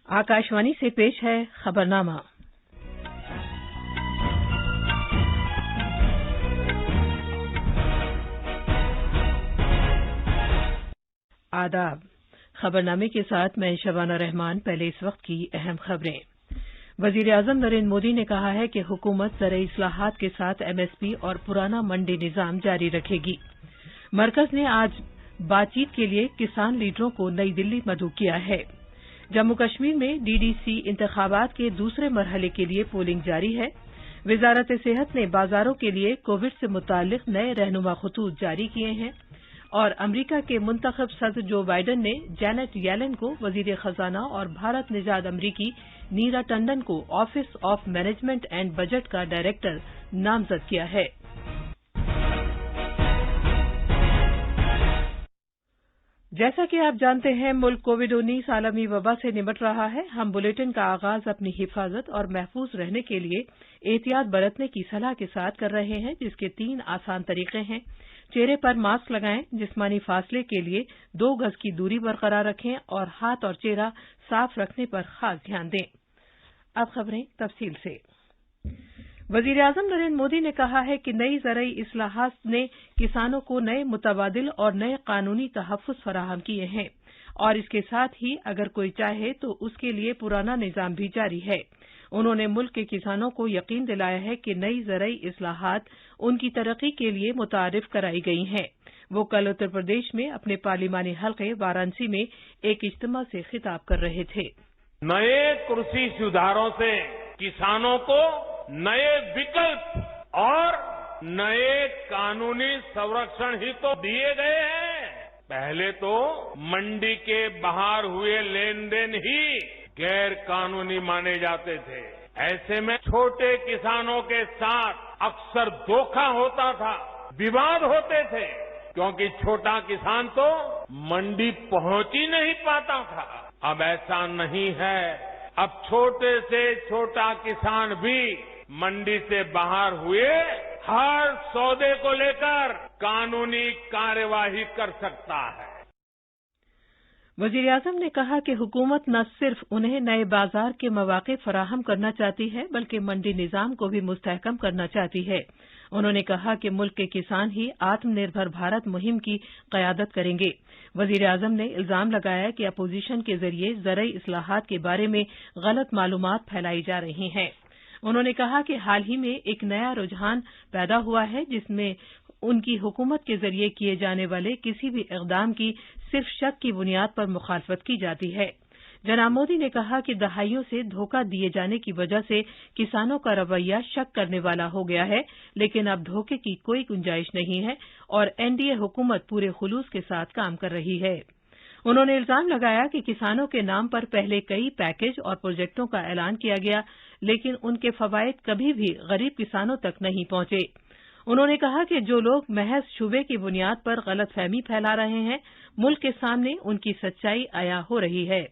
आकाशवाणी से पेश है खबरनामा। आदाब। खबरनामे के साथ मैं शबाना रहमान। पहले इस वक्त की अहम खबरें। वजीर-ए-आजम नरेंद्र मोदी ने कहा है कि हुकूमत ज़राई इस्लाहात के साथ एमएसपी और पुराना मंडी निज़ाम जारी रखेगी। मरकज ने आज बातचीत के लिए किसान लीडरों को नई दिल्ली मदऊ किया है। जम्मू कश्मीर में डीडीसी इंतखाबात के दूसरे मरहले के लिए पोलिंग जारी है। वजारत सेहत ने बाजारों के लिए कोविड से मुताल्लिक नए रहनुमा खतूत जारी किए हैं और अमरीका के मुंतखब सदर जो बाइडन ने जैनेट येलेन को वजीर खजाना और भारत निजात अमरीकी नीरा टंडन को office of management and budget का डायरेक्टर नामजद किया है। जैसा कि आप जानते हैं, मुल्क कोविड-19 आलमी वबा से निपट रहा है। हम बुलेटिन का आगाज अपनी हिफाजत और महफूज रहने के लिए एहतियात बरतने की सलाह के साथ कर रहे हैं, जिसके 3 आसान तरीके हैं। चेहरे पर मास्क लगाएं, जिस्मानी फासले के लिए 2 गज की दूरी बरकरार रखें और हाथ और चेहरा साफ रखने पर खास ध्यान दें। अब खबरें तफसील से। वजीर-ए-आजम नरेंद्र मोदी ने कहा है कि नई ज़राई इस्लाहात ने किसानों को नए मुतबादिल और नए कानूनी तहफ़्फ़ुज़ फराहम किए हैं और इसके साथ ही अगर कोई चाहे तो उसके लिए पुराना निज़ाम भी जारी है। उन्होंने मुल्क के किसानों को यकीन दिलाया है कि नई ज़राई इस्लाहात उनकी तरक्की के लिए मुतारिफ कराई गई हैं। वो कल उत्तर प्रदेश में अपने पार्लिमानी हल्के वाराणसी में एक इज्तिमा से खिताब कर रहे थे। नए कृषि सुधारों से किसानों को नए विकल्प और नए कानूनी संरक्षण ही तो दिए गए हैं। पहले तो मंडी के बाहर हुए लेन देन ही गैर कानूनी माने जाते थे। ऐसे में छोटे किसानों के साथ अक्सर धोखा होता था, विवाद होते थे, क्योंकि छोटा किसान तो मंडी पहुंच ही नहीं पाता था। अब ऐसा नहीं है। अब छोटे से छोटा किसान भी मंडी से बाहर हुए हर सौदे को लेकर कानूनी कार्यवाही कर सकता है। वजीर-ए-आज़म ने कहा कि हुकूमत न सिर्फ उन्हें नए बाजार के मौके फराहम करना चाहती है, बल्कि मंडी निज़ाम को भी मुस्तहकम करना चाहती है। उन्होंने कहा कि मुल्क के किसान ही आत्मनिर्भर भारत मुहिम की क़यादत करेंगे। वजीर-ए-आज़म ने इल्जाम लगाया कि अपोजिशन के जरिए ज़राई इस्लाहात के बारे में गलत मालूमात फैलाई जा रही हैं। उन्होंने कहा कि हाल ही में एक नया रुझान पैदा हुआ है, जिसमें उनकी हुकूमत के जरिए किए जाने वाले किसी भी इक़दाम की सिर्फ शक की बुनियाद पर मुखालफत की जाती है। जनाब मोदी ने कहा कि दहाइयों से धोखा दिए जाने की वजह से किसानों का रवैया शक करने वाला हो गया है, लेकिन अब धोखे की कोई गुंजाइश नहीं है और एनडीए हुकूमत पूरे खुलूस के साथ काम कर रही है। उन्होंने इल्जाम लगाया कि किसानों के नाम पर पहले कई पैकेज और प्रोजेक्टों का ऐलान किया गया, लेकिन उनके फवायद कभी भी गरीब किसानों तक नहीं पहुंचे। उन्होंने कहा कि जो लोग महज शुबे की बुनियाद पर गलतफहमी फैला रहे हैं, मुल्क के सामने उनकी सच्चाई आया हो रही है।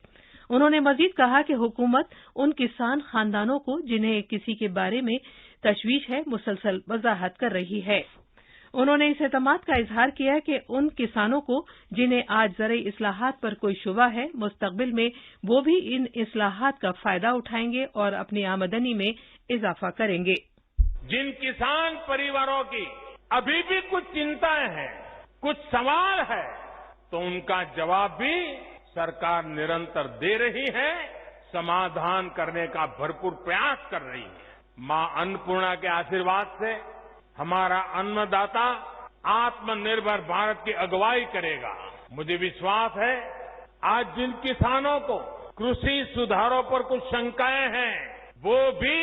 उन्होंने मजीद कहा कि हुकूमत उन किसान खानदानों को जिन्हें किसी के बारे में तशवीश है, मुसलसल वजाहत कर रही है। उन्होंने इस एतमाद का इजहार किया कि उन किसानों को जिन्हें आज ज़राई इस्लाहात पर कोई शुबा है, मुस्तकबिल में वो भी इन इस्लाहात का फायदा उठाएंगे और अपनी आमदनी में इजाफा करेंगे। जिन किसान परिवारों की अभी भी कुछ चिंताएं हैं, कुछ सवाल है, तो उनका जवाब भी सरकार निरंतर दे रही है, समाधान करने का भरपूर प्रयास कर रही है। मां अन्नपूर्णा के आशीर्वाद से हमारा अन्नदाता आत्मनिर्भर भारत की अगुवाई करेगा। मुझे विश्वास है आज जिन किसानों को कृषि सुधारों पर कुछ शंकाएं हैं, वो भी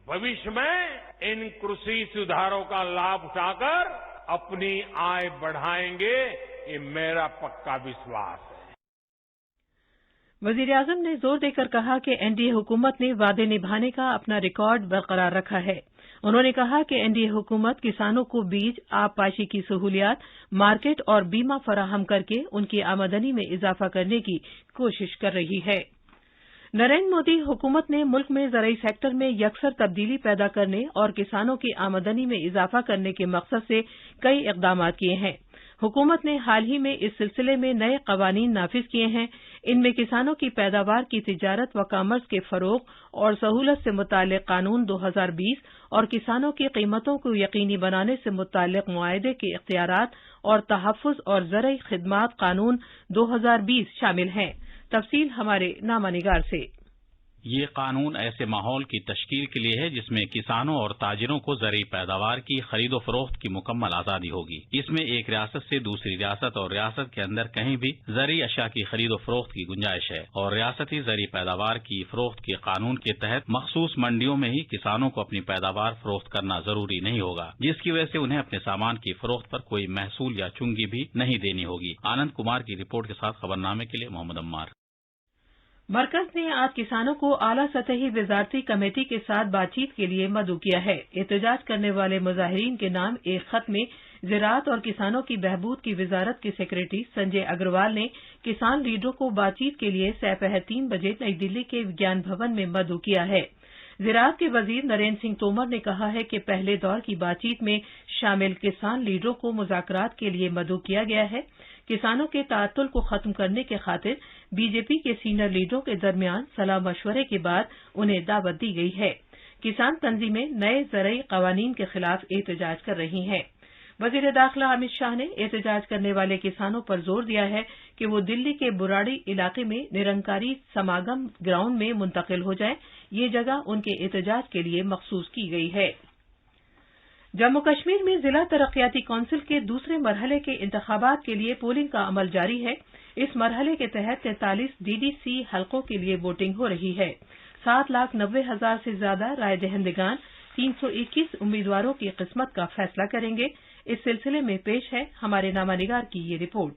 भविष्य में इन कृषि सुधारों का लाभ उठाकर अपनी आय बढ़ाएंगे, ये मेरा पक्का विश्वास है। वजीर-ए-आज़म ने जोर देकर कहा कि एनडीए हुकूमत ने वादे निभाने का अपना रिकॉर्ड बरकरार रखा है। उन्होंने कहा कि एनडीए हुकूमत किसानों को बीज, आबपाशी की सहूलियात, मार्केट और बीमा फराहम करके उनकी आमदनी में इजाफा करने की कोशिश कर रही है। नरेंद्र मोदी हुकूमत ने मुल्क में ज़राई सेक्टर में यकसर तब्दीली पैदा करने और किसानों की आमदनी में इजाफा करने के मकसद से कई इक़दामात किए हैं। हुकूमत ने हाल ही में इस सिलसिले में नए कवानीन नाफिज किए हैं। इनमें किसानों की पैदावार की तिजारत व कॉमर्स के फरोग और सहूलत से मुताल्लिक कानून 2020 और किसानों की कीमतों को यकीनी बनाने से मुताल्लिक मुआहदे के इख्तियारात और तहफ़्फ़ुज़ और ज़रई खिदमात कानून 2020 शामिल हैं। तफसील हमारे नामानिगार से। ये कानून ऐसे माहौल की तश्कील के लिए है जिसमें किसानों और ताजिरों को ज़रई पैदावार की खरीदो फरोख्त की मुकम्मल आज़ादी होगी। इसमें एक रियासत से दूसरी रियासत और रियासत के अंदर कहीं भी ज़रई अशिया की खरीदो फरोख्त की गुंजाइश है और रियासती ज़रई पैदावार की फरोख्त के कानून के तहत मखसूस मंडियों में ही किसानों को अपनी पैदावार फरोख्त करना जरूरी नहीं होगा, जिसकी वजह से उन्हें अपने सामान की फरोख्त पर कोई महसूल या चुंगी भी नहीं देनी होगी। आनंद कुमार की रिपोर्ट के साथ खबरनामे के लिए मोहम्मद अम्मार। मरकज ने आज किसानों को आला सतही वजारती कमेटी के साथ बातचीत के लिए मदऊ किया है। एहतजाज करने वाले मुजाहिरीन के नाम एक खत में ज़राअत और किसानों की बहबूद की वजारत के सेक्रेटरी संजय अग्रवाल ने किसान लीडरों को बातचीत के लिए सपहर 3 बजे नई दिल्ली के विज्ञान भवन में मदऊ किया है। ज़राअत के वजीर नरेंद्र सिंह तोमर ने कहा है कि पहले दौर की बातचीत में शामिल किसान लीडरों को मुज़ाकरात के लिए मदऊ किया गया है। किसानों के ताअत्तुल को खत्म करने के खातिर बीजेपी के सीनियर लीडरों के दरमियान सलाह मशवरे के बाद उन्हें दावत दी गई है। किसान तंजीमें नए ज़रई कवानीन के खिलाफ एहतजाज कर रही हैं। वजीर दाखिला अमित शाह ने एहतजाज करने वाले किसानों पर जोर दिया है कि वो दिल्ली के बुराड़ी इलाके में निरंकारी समागम ग्राउंड में मुंतकिल हो जाएं। ये जगह उनके एहतजाज के लिए मखसूस की गई है। जम्मू कश्मीर में जिला तरक्याती कौंसिल के दूसरे मरहले के इंतखाबात के लिए पोलिंग का अमल जारी है। इस मरहले के तहत 43 डीडीसी हलकों के लिए वोटिंग हो रही है। 7,90,000 से ज्यादा राय दहिंदगान 321 उम्मीदवारों की किस्मत का फैसला करेंगे। इस सिलसिले में पेश है हमारे नामानिगार की ये रिपोर्ट।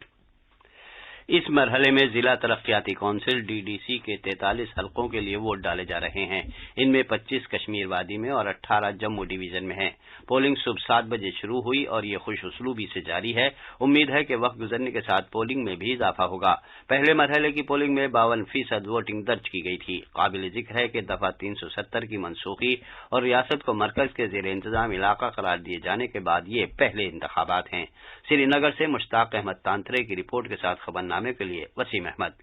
इस मरहले में जिला तरक्याती कौंसिल डीडीसी के 43 हलकों के लिए वोट डाले जा रहे हैं। इनमें 25 कश्मीर वादी में और 18 जम्मू डिवीजन में हैं। पोलिंग सुबह 7 बजे शुरू हुई और ये खुश उसलूबी से जारी है। उम्मीद है कि वक्त गुजरने के साथ पोलिंग में भी इजाफा होगा। पहले मरहले की पोलिंग में 52% वोटिंग दर्ज की गई थी। काबिल जिक्र है कि दफा 370 की मनसूखी और रियासत को मरकज के जेर इंतजाम इलाका करार दिए जाने के बाद ये पहले इंतखाबात हैं। श्रीनगर से मुश्ताक अहमद तांत्रे की रिपोर्ट के साथ खबरनामे के लिए वसीम अहमद।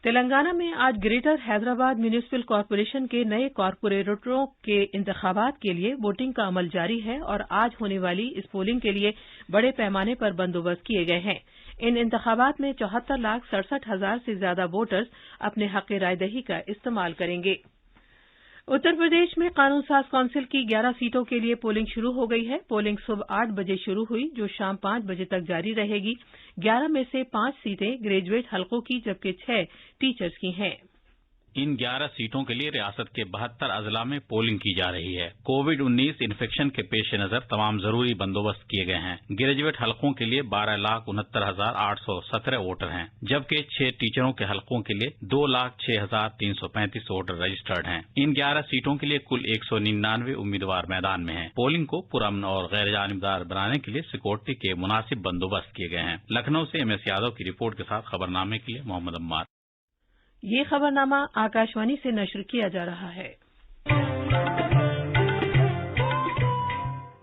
तेलंगाना में आज ग्रेटर हैदराबाद म्यूनिसिपल कॉरपोरेशन के नए कॉरपोरेटरों के इंतखाबात के लिए वोटिंग का अमल जारी है और आज होने वाली इस पोलिंग के लिए बड़े पैमाने पर बंदोबस्त किए गए हैं। इन इंतखाबात में 74,67,000 से ज्यादा वोटर्स अपने हक रायदही का इस्तेमाल करेंगे। उत्तर प्रदेश में कानून साज काउंसिल की 11 सीटों के लिए पोलिंग शुरू हो गई है। पोलिंग सुबह 8 बजे शुरू हुई, जो शाम 5 बजे तक जारी रहेगी। 11 में से 5 सीटें ग्रेजुएट हलकों की जबकि 6 टीचर्स की हैं। इन 11 सीटों के लिए रियासत के 72 अजला में पोलिंग की जा रही है। कोविड-19 इन्फेक्शन के पेश नजर तमाम जरूरी बंदोबस्त किए गए हैं। ग्रेजुएट हलकों के लिए 12,69,817 वोटर हैं, जबकि 6 टीचरों के हलकों के लिए 2,06,335 वोटर रजिस्टर्ड हैं। इन 11 सीटों के लिए कुल 199 उम्मीदवार मैदान में हैं। पोलिंग को पुरअमन और गैर जानिबदार बनाने के लिए सिक्योरिटी के मुनासिब बंदोबस्त किए गए हैं। लखनऊ से MS यादव की रिपोर्ट के साथ खबरनामे के लिए मोहम्मद अम्मार। ये खबरनामा आकाशवाणी से नश्र किया जा रहा है।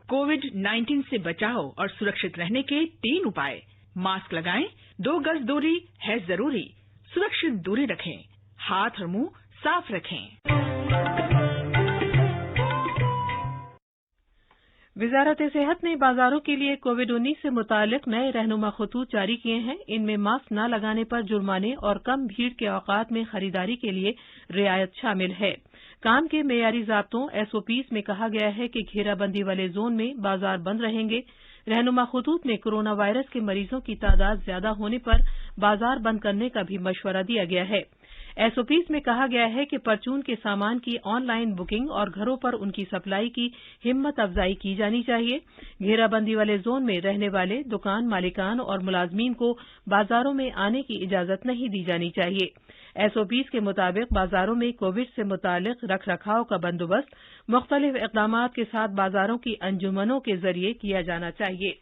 कोविड-19 से बचाव और सुरक्षित रहने के 3 उपाय। मास्क लगाएं, 2 गज दूरी है जरूरी, सुरक्षित दूरी रखें, हाथ और मुंह साफ रखें। वजारत सेहत ने बाजारों के लिए कोविड-19 से मुतालिक नए रहनुमा खतूत जारी किए हैं। इनमें मास्क न लगाने पर जुर्माने और कम भीड़ के औकात में खरीदारी के लिए रियायत शामिल है। काम के मेयारी ज़ाब्तों SOPs में कहा गया है कि घेराबंदी वाले जोन में बाजार बंद रहेंगे। रहनुमा खतूत में कोरोना वायरस के मरीजों की तादाद ज्यादा होने पर बाजार बंद करने का भी मशवरा दिया गया है। SOPs में कहा गया है कि परचून के सामान की ऑनलाइन बुकिंग और घरों पर उनकी सप्लाई की हिम्मत अफजाई की जानी चाहिए। घेराबंदी वाले जोन में रहने वाले दुकान मालिकान और मुलाजमीन को बाजारों में आने की इजाजत नहीं दी जानी चाहिए। SOPs के मुताबिक बाजारों में कोविड से मुतालिक रख रखाव का बंदोबस्त मुख्तलिफ इक़दामात के साथ बाजारों की अंजुमनों के जरिए किया जाना चाहिए।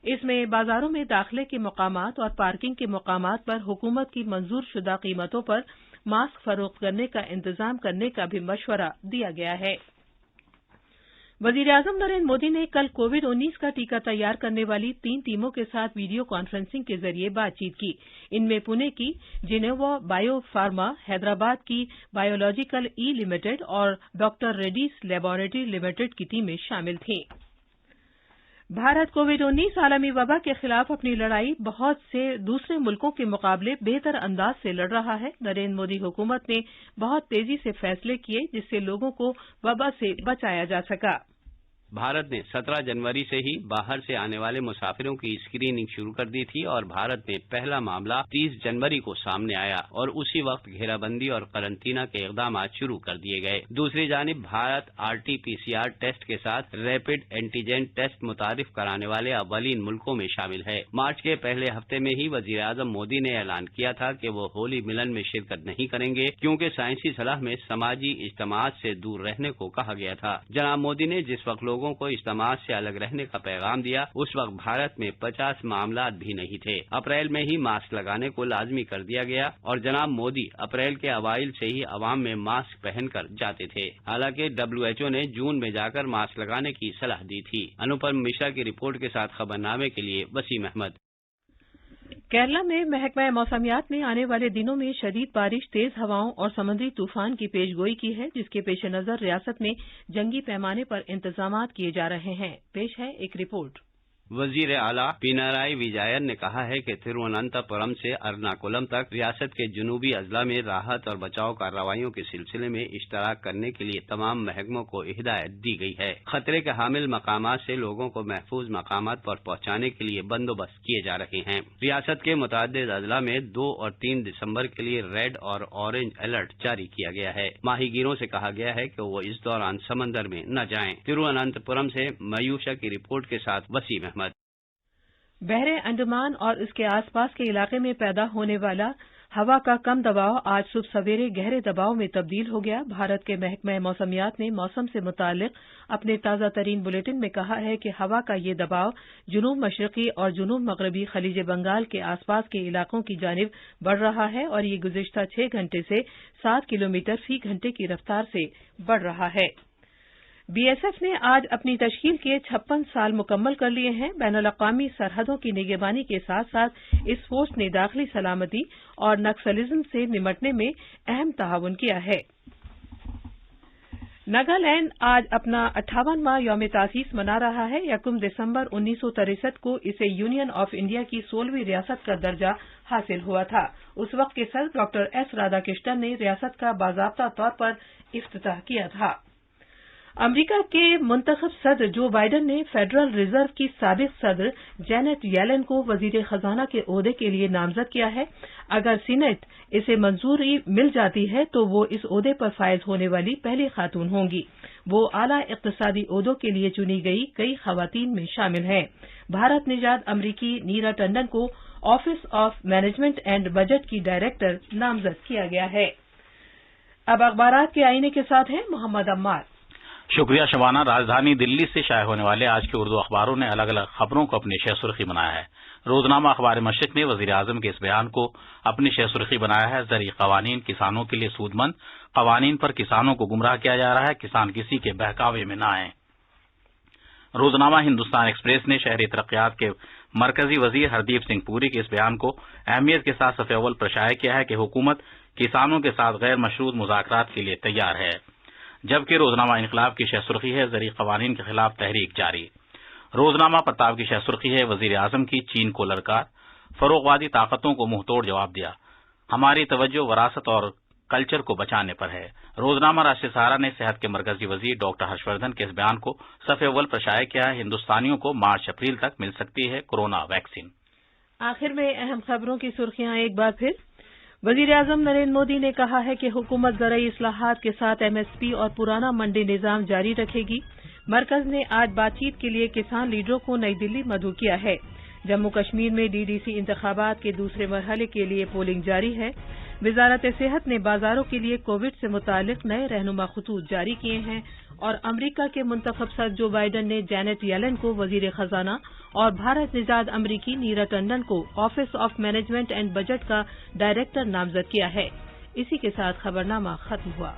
इसमें बाजारों में दाखिले के मकामात और पार्किंग के मकामात पर हुकूमत की मंजूर शुदा कीमतों पर मास्क फरोख्त करने का इंतजाम करने का भी मशवरा दिया गया है। वजीर-ए-आज़म नरेंद्र मोदी ने कल कोविड-19 का टीका तैयार करने वाली 3 टीमों के साथ वीडियो कॉन्फ्रेंसिंग के जरिए बातचीत की। इनमें पुणे की जिनोवा बायो फार्मा, हैदराबाद की बायोलॉजिकल ई लिमिटेड और डॉक्टर रेड्डीज लेबोरेटरी लिमिटेड की टीमें शामिल थीं। भारत कोविड-19 आलमी वबा के खिलाफ अपनी लड़ाई बहुत से दूसरे मुल्कों के मुकाबले बेहतर अंदाज से लड़ रहा है। नरेंद्र मोदी हुकूमत ने बहुत तेजी से फैसले किए जिससे लोगों को वबा से बचाया जा सका। भारत ने 17 जनवरी से ही बाहर से आने वाले मुसाफिरों की स्क्रीनिंग शुरू कर दी थी और भारत में पहला मामला 30 जनवरी को सामने आया और उसी वक्त घेराबंदी और करंतना के इकदाम शुरू कर दिए गए। दूसरी जानिब भारत RT-PCR टेस्ट के साथ रैपिड एंटीजन टेस्ट मुतारिफ कराने वाले अव्वलीन मुल्कों में शामिल है। मार्च के पहले हफ्ते में ही वजीर आजम मोदी ने ऐलान किया था कि वो होली मिलन में शिरकत नहीं करेंगे क्योंकि साइंसी सलाह में समाजी इज्तिमात से दूर रहने को कहा गया था। जनाब मोदी ने जिस वक्त लोगों को इज्तिमात से अलग रहने का पैगाम दिया उस वक्त भारत में 50 मामला भी नहीं थे। अप्रैल में ही मास्क लगाने को लाजमी कर दिया गया और जनाब मोदी अप्रैल के अवाइल से ही अवाम में मास्क पहनकर जाते थे। हालांकि WHO ने जून में जाकर मास्क लगाने की सलाह दी थी। अनुपम मिश्रा की रिपोर्ट के साथ खबरनामे के लिए वसीम अहमद। केरला में महकमा मौसमियात ने आने वाले दिनों में शदीद बारिश, तेज हवाओं और समुद्री तूफान की पेशगोई की है जिसके पेश नजर रियासत में जंगी पैमाने पर इंतजामात किए जा रहे हैं। पेश है एक रिपोर्ट। वजीर आला पिनाराई विजयन ने कहा है कि तिरुवनंतपुरम से एर्नाकुलम तक रियासत के जुनूबी अजला में राहत और बचाव कार्रवाइयों के सिलसिले में इश्तराक करने के लिए तमाम महकमों को हिदायत दी गई है। खतरे के हामिल मकामात से लोगों को महफूज मकामात पर पहुंचाने के लिए बंदोबस्त किए जा रहे हैं। रियासत के मुतअद्दिद अजला में 2 और 3 दिसंबर के लिए रेड और ऑरेंज अलर्ट जारी किया गया है। माहीगीरों से कहा गया है कि वो इस दौरान समंदर में न जाएं। तिरुवनंतपुरम से मयूषा की रिपोर्ट के साथ वसीम अहमद। बहरे अंडमान और इसके आसपास के इलाके में पैदा होने वाला हवा का कम दबाव आज सुबह सवेरे गहरे दबाव में तब्दील हो गया। भारत के महकमा मौसमियात ने मौसम से मुताल्लिक अपने ताज़ा तरीन बुलेटिन में कहा है कि हवा का ये दबाव जुनूब मशरकी और जुनूब मगरबी खलीज बंगाल के आसपास के इलाकों की जानिब बढ़ रहा है और ये गुज़िश्ता 6 घंटे से 7 किलोमीटर फी घंटे की रफ्तार से बढ़ रहा है। BSF ने आज अपनी तश्कील के 56 साल मुकम्मल कर लिए हैं। बैनुल-अक़वामी सरहदों की निगरानी के साथ साथ इस फोर्स ने दाखिली सलामती और नक्सलिज्म से निमटने में अहम ताउन किया है। नागालैंड आज अपना 58वां यौम तासीस मना रहा है। 1 दिसंबर 1963 को इसे यूनियन ऑफ इंडिया की 16वीं रियासत का दर्जा हासिल हुआ था। उस वक्त के सदर डॉक्टर S राधाकृष्णन ने रियासत का बाज़ाब्ता तौर पर इफ्तिताह किया था। अमरीका के मुंतखब सदर जो बाइडन ने फेडरल रिजर्व की साबिक सदर जैनेट येलेन को वजीर खजाना के ओहदे के लिए नामजद किया है। अगर सीनेट इसे मंजूरी मिल जाती है तो वो इस ओहदे पर फायज होने वाली पहली खातून होंगी। वो आला इक्तिसादी ओहदों के लिए चुनी गई कई खवातीन में शामिल हैं। भारत निजात अमरीकी नीरा टंडन को office of management and budget की डायरेक्टर नामजद किया गया है। अब अखबारात के आईने के साथ हैं मोहम्मद अम्मार। शुक्रिया शबाना। राजधानी दिल्ली से शाये होने वाले आज के उर्दू अखबारों ने अलग अलग खबरों को अपनी शह सुर्खी बनाया है। रोजनामा अखबार मशरिक ने वजीर आजम के इस बयान को अपनी शह सुर्खी बनाया है। ज़रई कवानीन किसानों के लिए सूदमंद, कवानीन पर किसानों को गुमराह किया जा रहा है, किसान किसी के बहकावे में न आए। रोजनामा हिंदुस्तान एक्सप्रेस ने शहरी तरक्यात के मरकजी वजीर हरदीप सिंह पुरी के इस बयान को अहमियत के साथ सफ़े अव्वल पर शाया किया है कि हुकूमत किसानों के साथ गैर मशरूत मुज़ाकरात के लिए तैयार है। जबकि रोजनामा इनकलाब की शह सुर्खी है ज़रई कवानीन के खिलाफ तहरीक जारी। रोजनामा प्रताप की शह सुर्खी है वजीर आजम की चीन को ललकार, फरोगवादी ताकतों को मुंहतोड़ जवाब दिया, हमारी तवज्जो वरासत और कल्चर को बचाने पर है। रोजनामा राष्ट्रीय सहारा ने सेहत के मरकजी वजीर डॉक्टर हर्षवर्धन के इस बयान को सफ़े अव्वल पर शाया किया है। हिंदुस्तानियों को मार्च अप्रैल तक मिल सकती है कोरोना वैक्सीन। आखिर में अहम खबरों की सुर्खियां एक बार फिर। वजीर आजम नरेंद्र मोदी ने कहा है कि हुकूमत ज़राई इस्लाहात के साथ MSP और पुराना मंडी निज़ाम जारी रखेगी। मरकज ने आज बातचीत के लिए किसान लीडरों को नई दिल्ली मदऊ किया है। जम्मू कश्मीर में DDC इंतखाबात के दूसरे मरहले के लिए पोलिंग जारी है। वजारत सेहत ने बाजारों के लिए कोविड से मुतालिक नए रहनुमा खतूत जारी किए हैं और अमरीका के मुंतखब सदर जो बाइडन ने जैनेट येलेन को वजीर खजाना और भारत निजात अमरीकी नीरा टंडन को office of management and budget का डायरेक्टर नामजद किया है। इसी के साथ खबरनामा खत्म हुआ।